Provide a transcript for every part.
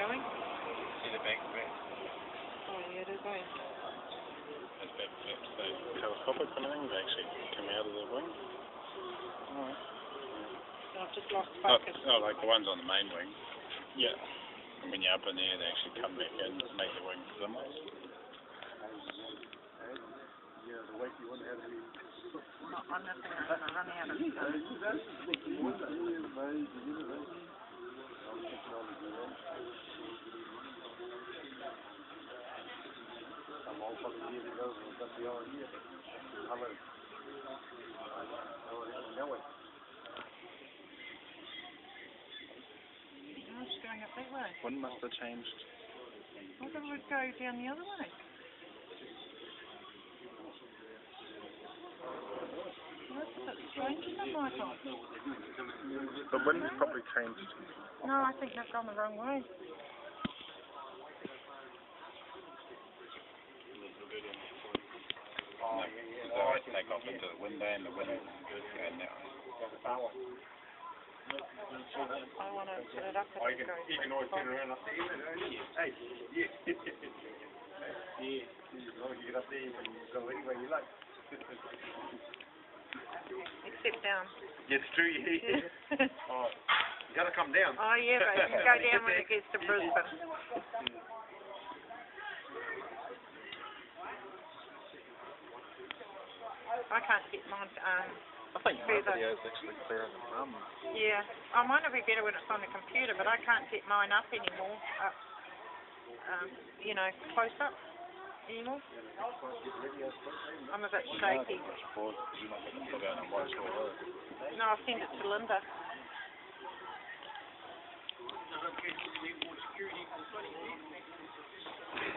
going? See the back flaps? Oh yeah, do they? Those back flaps, those telescopic kind of things, they actually come out of the wing. Alright. I've just lost focus. Like the ones on the main wing. Yeah. And when you're up in there, they actually come back in to make the wing slimmer. I'm nothing else, I'm running out of I'm just going up that way. Wind must have changed. I thought it would go down the other way. That's a bit strange, isn't it, Michael? The wind's probably changed. No, I think they've gone the wrong way. So I take off into the window and the wind is going that way. I want to put it up and You can always turn around up there. Hey, yeah. Yeah, as long as you get up there, you can go anywhere you like. Except down. Yeah, it's true, yeah. Oh, you gotta come down. Oh yeah, but you can go down when it gets to Brisbane. I can't get mine I think my video is actually clearer than mum. Yeah, I might not be better when it's on the computer, but I can't get mine up anymore. Close up anymore. I'm a bit shaky. No, I'll send it to Linda.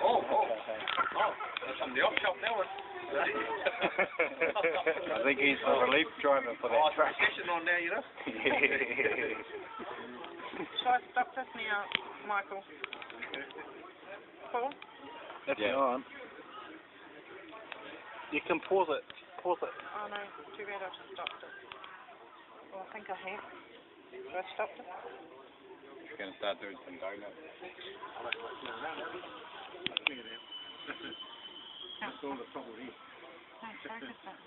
Oh, that's from the op shop, that one. I think he's the relief driver for that truck. Session on now, you know. Shall I stop this now, Michael? Paul? If you're on. You can pause it. Pause it. Oh no, too bad I've stopped it. Well, I think I have. Have I stopped it? He's going to start doing some donuts. That's all the trouble here. Don't focus it.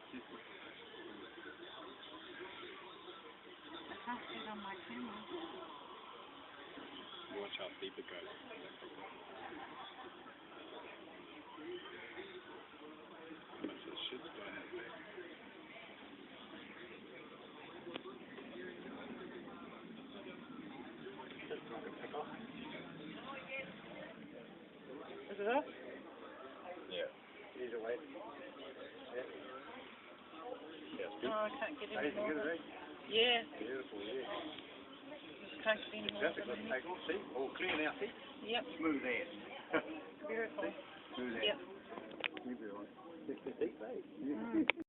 I can't see it on my camera. Watch how deep it goes. Much of the shit's going in there. Is it off? Yeah. Either way. Oh, I can't get any more. Yeah. Beautiful, yeah. Just can't get any more. That's a good take off, see? All clear now, see? Yep. Smooth air. Beautiful. Smooth air. Yep. You'll be all right. 50 feet, eh?